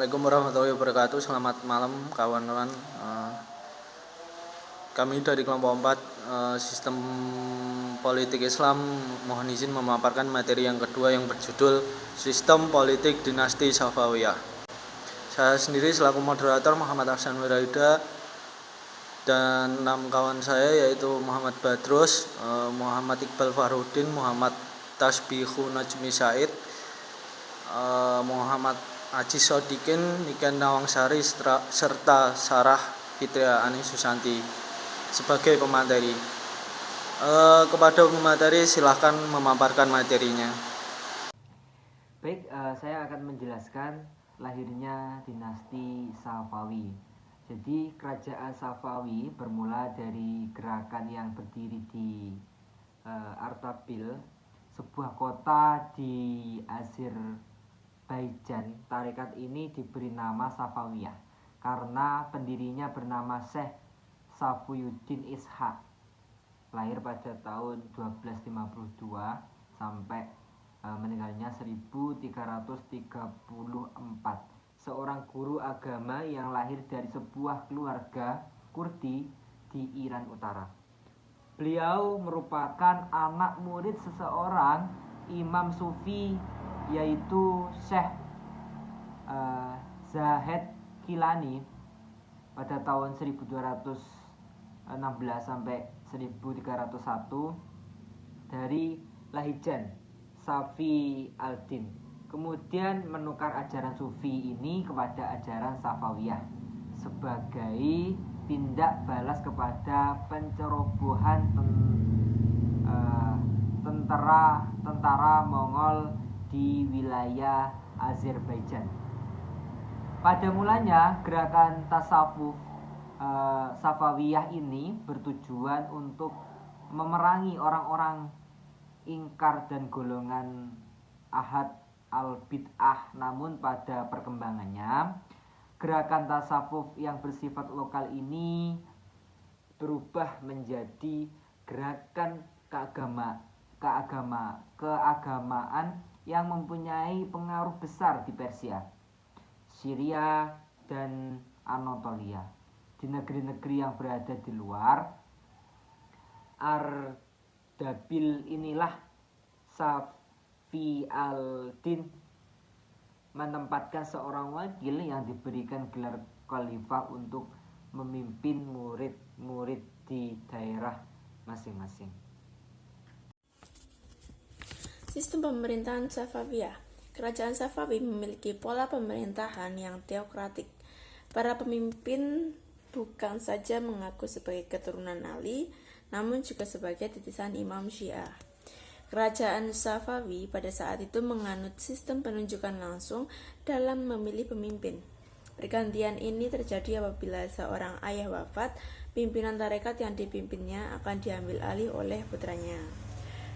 Assalamualaikum warahmatullahi wabarakatuh. Selamat malam kawan-kawan. Kami dari kelompok 4 Sistem Politik Islam mohon izin memaparkan materi yang kedua yang berjudul Sistem Politik Dinasti Safawiyah. Saya sendiri selaku moderator Muhammad Ahsan Wiraida dan 6 kawan saya yaitu Muhammad Badrus, Muhammad Iqbal Farudin, Muhammad Tasbihu Najmi Said, Muhammad Aji Sodikin, Niken Nawangsari serta Sarah Fitria Ani Susanti sebagai pemateri. Kepada pemateri silahkan memaparkan materinya. Baik, saya akan menjelaskan lahirnya dinasti Safawi. Jadi kerajaan Safawi bermula dari gerakan yang berdiri di Artabil, sebuah kota di Azerbaijan. Tarekat ini diberi nama Safawiyah karena pendirinya bernama Syekh Safiyuddin Ishaq, lahir pada tahun 1252 sampai meninggalnya 1334. Seorang guru agama yang lahir dari sebuah keluarga Kurdi di Iran Utara. Beliau merupakan anak murid seseorang Imam Sufi yaitu Syekh Zahid Kilani pada tahun 1216 sampai 1301 dari Lahijan Safi al-Din. Kemudian menukar ajaran Sufi ini kepada ajaran Safawiyah sebagai tindak balas kepada pencerobohan tentara Mongol di wilayah Azerbaijan. Pada mulanya gerakan tasawuf Safawiyah ini bertujuan untuk memerangi orang-orang ingkar dan golongan ahad al-bid'ah. Namun pada perkembangannya gerakan tasawuf yang bersifat lokal ini berubah menjadi gerakan keagamaan yang mempunyai pengaruh besar di Persia, Syria, dan Anatolia. Di negeri-negeri yang berada di luar Ardabil inilah Safi al-Din menempatkan seorang wakil yang diberikan gelar khalifah untuk memimpin murid-murid di daerah masing-masing. Sistem pemerintahan Safawiyah. Kerajaan Safawi memiliki pola pemerintahan yang teokratik. Para pemimpin bukan saja mengaku sebagai keturunan Ali, namun juga sebagai titisan Imam Syiah. Kerajaan Safawi pada saat itu menganut sistem penunjukan langsung dalam memilih pemimpin. Pergantian ini terjadi apabila seorang ayah wafat, pimpinan tarekat yang dipimpinnya akan diambil alih oleh putranya.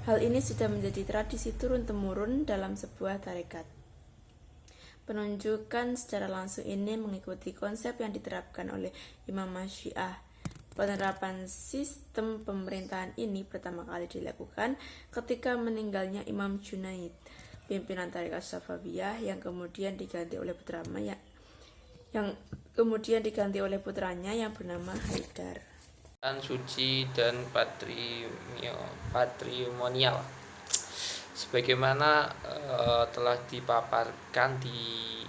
Hal ini sudah menjadi tradisi turun-temurun dalam sebuah tarekat. Penunjukan secara langsung ini mengikuti konsep yang diterapkan oleh Imam Syiah. Penerapan sistem pemerintahan ini pertama kali dilakukan ketika meninggalnya Imam Junaid, pimpinan tarekat Safawiyah yang kemudian diganti oleh putranya yang bernama Haidar. Suci dan patrimonial. Sebagaimana telah dipaparkan di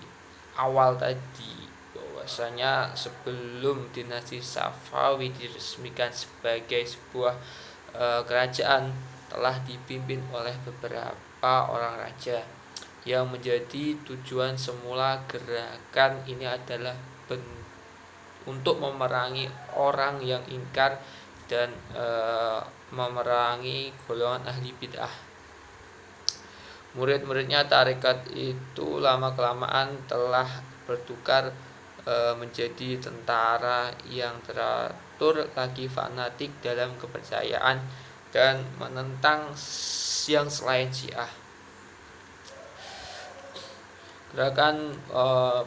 awal tadi, bahwasanya sebelum dinasti Safawi diresmikan sebagai sebuah kerajaan telah dipimpin oleh beberapa orang raja. Yang menjadi tujuan semula gerakan ini adalah untuk memerangi orang yang ingkar dan memerangi golongan ahli bid'ah. Murid-muridnya tarekat itu lama-kelamaan telah bertukar menjadi tentara yang teratur lagi fanatik dalam kepercayaan dan menentang yang selain Syiah. Gerakan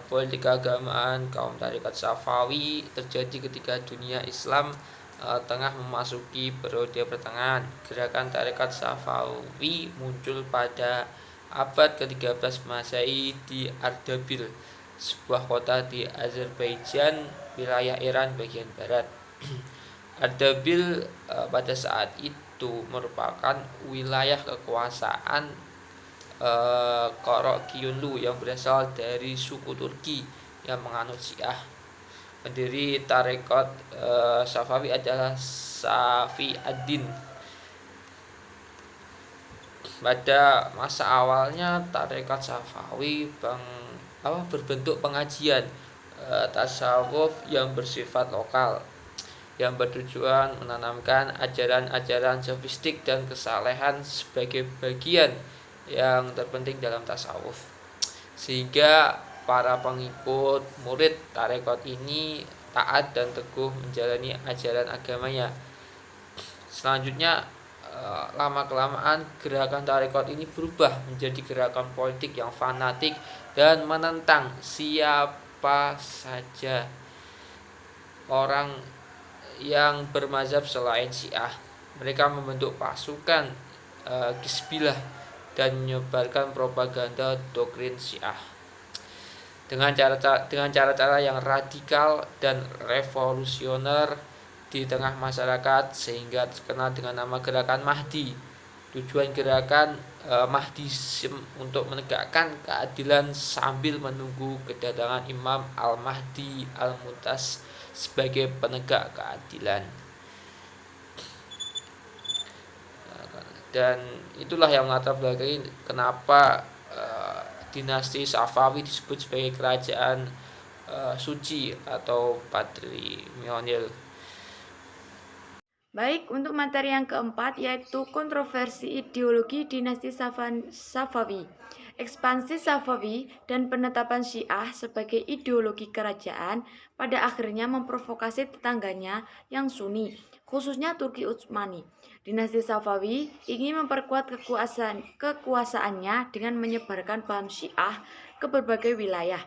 politik keagamaan kaum tarekat Safawi terjadi ketika dunia Islam tengah memasuki periode pertengahan. Gerakan tarekat Safawi muncul pada abad ke-13 Masehi di Ardabil, sebuah kota di Azerbaijan, wilayah Iran bagian barat. Ardabil pada saat itu merupakan wilayah kekuasaan Karagiunlu yang berasal dari suku Turki yang menganut Syiah. Pendiri tarekat Safawi adalah Safi ad-Din. Pada masa awalnya tarekat Safawi berbentuk pengajian tasawuf yang bersifat lokal, yang bertujuan menanamkan ajaran-ajaran sofistik dan kesalehan sebagai bagian yang terpenting dalam tasawuf, sehingga para pengikut murid tarekat ini taat dan teguh menjalani ajaran agamanya. Selanjutnya, lama-kelamaan gerakan tarekat ini berubah menjadi gerakan politik yang fanatik dan menentang siapa saja orang yang bermazhab selain Syiah. Mereka membentuk pasukan Hizbillah dan menyebarkan propaganda doktrin Syiah dengan cara-cara yang radikal dan revolusioner di tengah masyarakat, sehingga terkenal dengan nama Gerakan Mahdi. Tujuan gerakan Mahdisme untuk menegakkan keadilan sambil menunggu kedatangan Imam Al-Mahdi Al-Mu'taz sebagai penegak keadilan. Dan itulah yang melatar belakangi kenapa dinasti Safawi disebut sebagai kerajaan suci atau patrimonial. Baik, untuk materi yang keempat yaitu kontroversi ideologi dinasti Safawi. Ekspansi Safawi dan penetapan Syiah sebagai ideologi kerajaan pada akhirnya memprovokasi tetangganya yang Sunni, khususnya Turki Utsmani. Dinasti Safawi ingin memperkuat kekuasaannya dengan menyebarkan paham Syiah ke berbagai wilayah.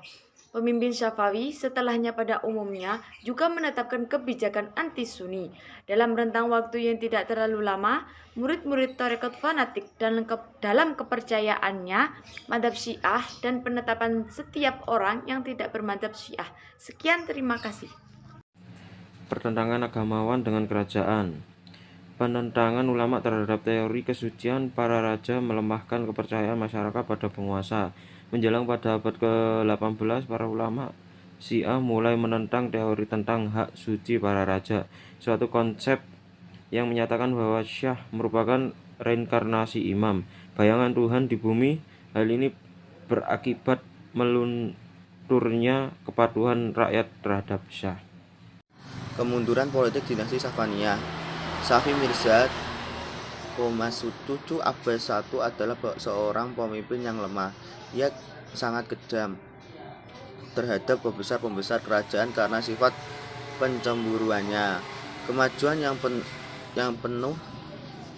Pemimpin Safawi setelahnya pada umumnya juga menetapkan kebijakan anti-Sunni. Dalam rentang waktu yang tidak terlalu lama, murid-murid tarekat fanatik dalam kepercayaannya mazhab Syiah dan penetapan setiap orang yang tidak bermadzhab Syiah. Sekian, terima kasih. Pertentangan agamawan dengan kerajaan. Penentangan ulama terhadap teori kesucian para raja melemahkan kepercayaan masyarakat pada penguasa. Menjelang pada abad ke-18, para ulama Syiah mulai menentang teori tentang hak suci para raja, suatu konsep yang menyatakan bahwa Syah merupakan reinkarnasi imam, bayangan Tuhan di bumi. Hal ini berakibat melunturnya kepatuhan rakyat terhadap Syah. Kemunduran politik dinasti Safaniyah. Safi Mirza Komassutucu Abbas I adalah seorang pemimpin yang lemah. Ia sangat kejam terhadap pembesar-pembesar kerajaan karena sifat pencemburuannya. Kemajuan yang penuh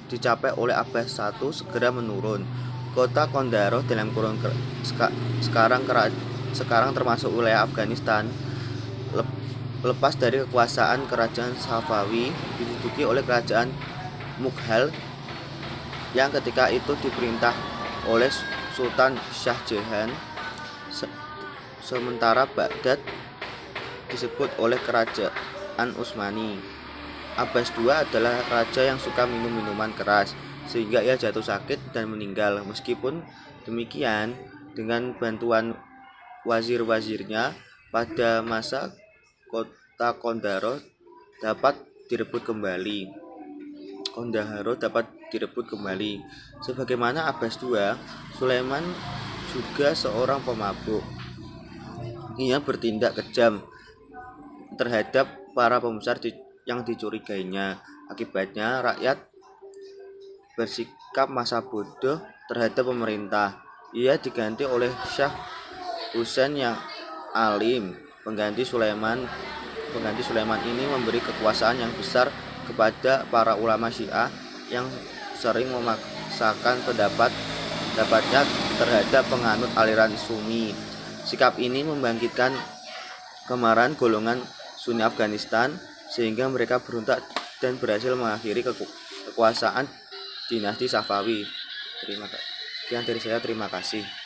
dicapai oleh Abbas I segera menurun. Kota Kondaro dalam kurun sekarang termasuk wilayah Afghanistan, lepas dari kekuasaan kerajaan Safawi, diduduki oleh kerajaan Mughal yang ketika itu diperintah oleh Sultan Shah Jahan. Sementara Baghdad disebut oleh kerajaan Utsmani. Abbas II adalah raja yang suka minum minuman keras, sehingga ia jatuh sakit dan meninggal. Meskipun demikian, dengan bantuan wazir-wazirnya pada masa kota Kondaharo dapat direbut kembali. Sebagaimana Abbas II, Sulaiman juga seorang pemabuk. Ia bertindak kejam terhadap para pembesar yang dicurigainya. Akibatnya rakyat bersikap masa bodoh terhadap pemerintah. Ia diganti oleh Syah Husain yang alim. Pengganti Sulaiman ini memberi kekuasaan yang besar kepada para ulama Syiah yang sering memaksakan pendapatnya terhadap penganut aliran Sunni. Sikap ini membangkitkan kemarahan golongan Sunni Afghanistan, sehingga mereka berontak dan berhasil mengakhiri kekuasaan dinasti Safawi. Sekian dari saya, terima kasih.